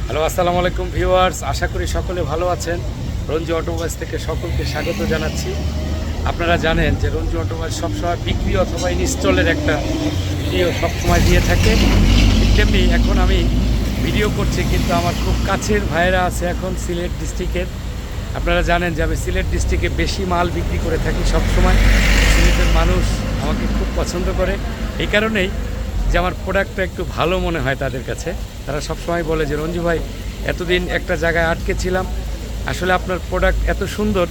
Hello, আসসালামু আলাইকুম viewers. আশা করি সকলে ভালো আছেন। রঞ্জু অটোমোবাইলস থেকে সকলকে স্বাগত জানাচ্ছি। আপনারা জানেন যে রঞ্জু অটোমোবাইলস সবসময় বিক্রি অথবা ইনস্টলের একটা ভিডিও সবসময় দিয়ে থাকে। ঠিক তেমনি এখন আমি ভিডিও করছি, কিন্তু আমার খুব কাছের ভাইয়েরা আছে এখন সিলেট ডিস্ট্রিক্টের। আপনারা জানেন যে আমি সিলেট ডিস্ট্রিক্টে বেশি মাল বিক্রি করে থাকি সবসময়। সিলেটের মানুষ আমাকে খুব পছন্দ করে, এই কারণেই যে আমার প্রোডাক্টটা একটু ভালো মনে হয় তাদের কাছে। তারা সবসময় বলে যে রঞ্জু ভাই, এতদিন একটা জায়গায় আটকে ছিলাম, আসলে আপনার প্রোডাক্ট এত সুন্দর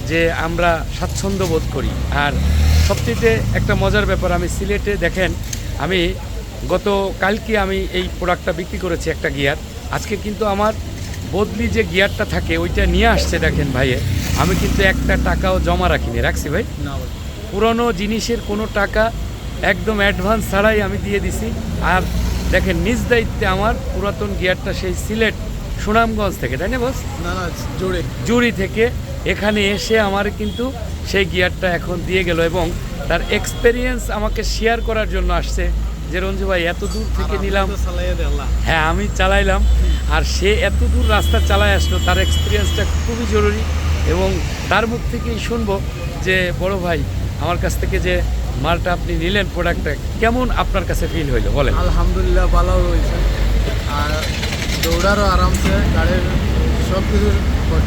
যে আমরা স্বাচ্ছন্দ্য বোধ করি। আর সবচেয়ে একটা মজার ব্যাপার, আমি সিলেটে দেখেন, আমি কালকে আমি এই প্রোডাক্টটা বিক্রি করেছি একটা গিয়ার। আজকে কিন্তু আমার বদলি যে গিয়ারটা থাকে ওইটা নিয়ে আসছে দেখেন ভাইয়ে। আমি কিন্তু একটা টাকাও জমা রাখিনি, রাখছি ভাই না। পুরনো জিনিসের কোনো টাকা একদম অ্যাডভান্স ছাড়াই আমি দিয়ে দিছি। আর দেখেন নিজ দায়িত্বে আমার পুরাতন গিয়ারটা সেই সিলেট সুনামগঞ্জ থেকে, তাই না বস? না জুড়ি থেকে এখানে এসে আমার কিন্তু সেই গিয়ারটা এখন দিয়ে গেল, এবং তার এক্সপেরিয়েন্স আমাকে শেয়ার করার জন্য আসছে যে রঞ্জু ভাই এত দূর থেকে নিলাম। হ্যাঁ, আমি চালাইলাম, আর সে এত দূর রাস্তা চালায় আসলো, তার এক্সপিরিয়েন্সটা খুবই জরুরি। এবং তার মুখ থেকেই শুনবো যে বড় ভাই, আমার কাছ থেকে যে মালটা আপনি নিলেন, প্রোডাক্টটা কেমন আপনার কাছে ফিল হইলো বলেন? আলহামদুলিল্লাহ ভালো হয়েছে। আর দৌড়ারও আরামসে, গাড়ির সব কিছু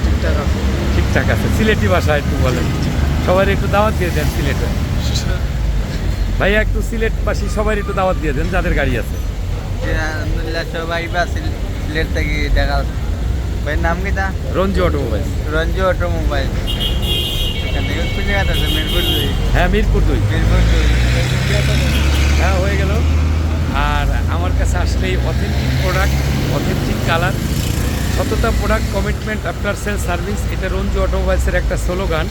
ঠিকঠাক আছে। ঠিকঠাক আছে। সিলেটি ভাষা একটু বলেন, সবাই একটু দাওয়াত দিয়ে দেন সিলেটে। ভাইয়া একটু সিলেটবাসী সবাই একটু দাওয়াত দিয়ে দেন যাদের গাড়ি আছে। আলহামদুলিল্লাহ সবাই বা সিলেট থেকে দেখা। ভাইয়ের নাম কি? তা রঞ্জু অটোমোবাইল। রঞ্জু অটোমোবাইল। এখান থেকে কোন জায়গাতে আছে? মিরপুর 2। হ্যাঁ, মিরপুর 2। মিরপুর 2 হ্যাঁ, হয়ে গেল। আর আমার কাছে আসলেই অথেন্টিক প্রোডাক্ট, অথেন্টিক কালার, সততা product, commitment after sale service, এটা রঞ্জু অটোমোবাইলসের একটা স্লোগান।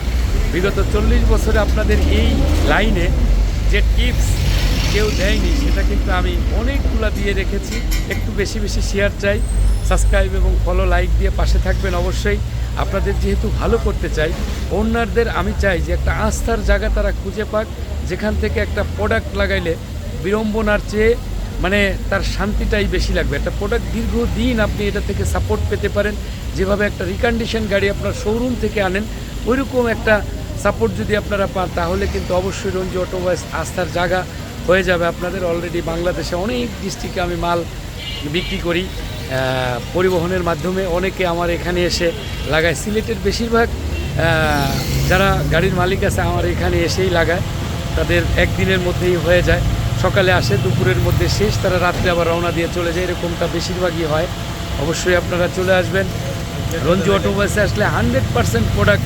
বিগত 40 বছরে আপনাদের এই লাইনে যে টিপস কেউ দেয়নি, সেটা কিন্তু আমি অনেকগুলা দিয়ে রেখেছি। একটু বেশি বেশি শেয়ার চাই, সাবস্ক্রাইব এবং ফলো, লাইক দিয়ে পাশে থাকবেন অবশ্যই। আপনাদের যেহেতু ভালো করতে চাই, ওনারদের আমি চাই যে একটা আস্থার জায়গা তারা খুঁজে পাক, যেখান থেকে একটা প্রোডাক্ট লাগাইলে বিড়ম্বনার চেয়ে মানে তার শান্তিটাই বেশি লাগবে। একটা প্রোডাক্ট দীর্ঘদিন আপনি এটা থেকে সাপোর্ট পেতে পারেন। যেভাবে একটা রিকন্ডিশন গাড়ি আপনার শোরুম থেকে আনেন, ওইরকম একটা সাপোর্ট যদি আপনারা পান, তাহলে কিন্তু অবশ্যই রঞ্জু অটোমোবাইলস আস্থার জায়গা হয়ে যাবে আপনাদের। অলরেডি বাংলাদেশে অনেক ডিস্ট্রিক্টে আমি মাল বিক্রি করি পরিবহনের মাধ্যমে। অনেকে আমার এখানে এসে লাগায়। সিলেটের বেশিরভাগ যারা গাড়ির মালিক আছে আমার এখানে এসেই লাগায়। তাদের একদিনের মধ্যেই হয়ে যায়, সকালে আসে, দুপুরের মধ্যে শেষ, তারা রাত্রে আবার রওনা দিয়ে চলে যায়, এরকমটা বেশিরভাগই হয়। অবশ্যই আপনারা চলে আসবেন রঞ্জু অটোমোবাইলসে। আসলে 100% প্রোডাক্ট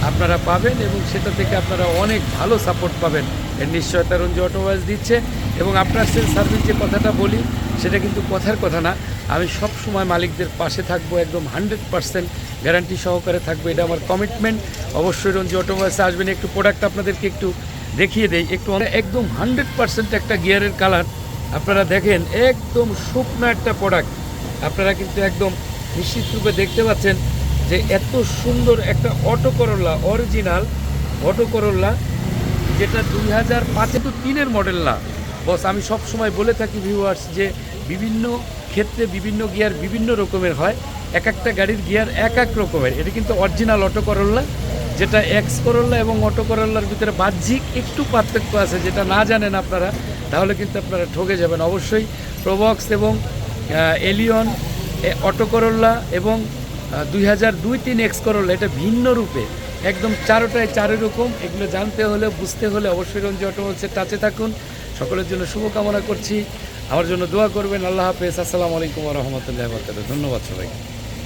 আপনারা পাবেন, এবং সেটা থেকে আপনারা অনেক ভালো সাপোর্ট পাবেন। এর নিশ্চয়তা রঞ্জু অটোমোবাইলস দিচ্ছে। এবং আপনার সেল সার্ভিস যে কথাটা বলি, সেটা কিন্তু কথার কথা না। আমি সব সময় মালিকদের পাশে থাকবো, একদম 100% গ্যারান্টি সহকারে থাকবো, এটা আমার কমিটমেন্ট। অবশ্যই রঞ্জু অটোমোবাইলসে আসবেন। একটু প্রোডাক্ট আপনাদেরকে একটু দেখিয়ে দেই। একদম 100% একটা গিয়ারের কালার আপনারা দেখেন, একদম শুকনো একটা প্রোডাক্ট। আপনারা কিন্তু একদম নিশ্চিত রূপে দেখতে পাচ্ছেন যে এত সুন্দর একটা অটো করোলা, অরিজিনাল অটো করোলা, যেটা 2005 তো 3-এর মডেল না বস। আমি সব সময় বলে থাকি ভিউয়ার্স যে বিভিন্ন ক্ষেত্রে বিভিন্ন গিয়ার বিভিন্ন রকমের হয়, এক একটা গাড়ির গিয়ার এক এক রকমের। এটা কিন্তু অরিজিনাল অটো করোলা, যেটা এক্স করোলা এবং অটো করোলার ভিতরে বাহ্যিক একটু পার্থক্য আছে, যেটা না জানেন আপনারা, তাহলে কিন্তু আপনারা ঠকে যাবেন। অবশ্যই প্রোবক্স এবং এলিয়ন অটো করোলা এবং 2002-3 এক্স করোলা, এটা ভিন্ন রূপে একদম চারোটায় চারো রকম। এগুলো জানতে হলে, বুঝতে হলে অবশ্যই রঞ্জু অটোমোবাইলসের টাচে থাকুন। সকলের জন্য শুভকামনা করছি, আমার জন্য দোয়া করবেন। আল্লাহ হাফেজ। আসসালামু আলাইকুম ওয়া রাহমাতুল্লাহি ওয়া বারাকাতুহু। ধন্যবাদ সবাইকে।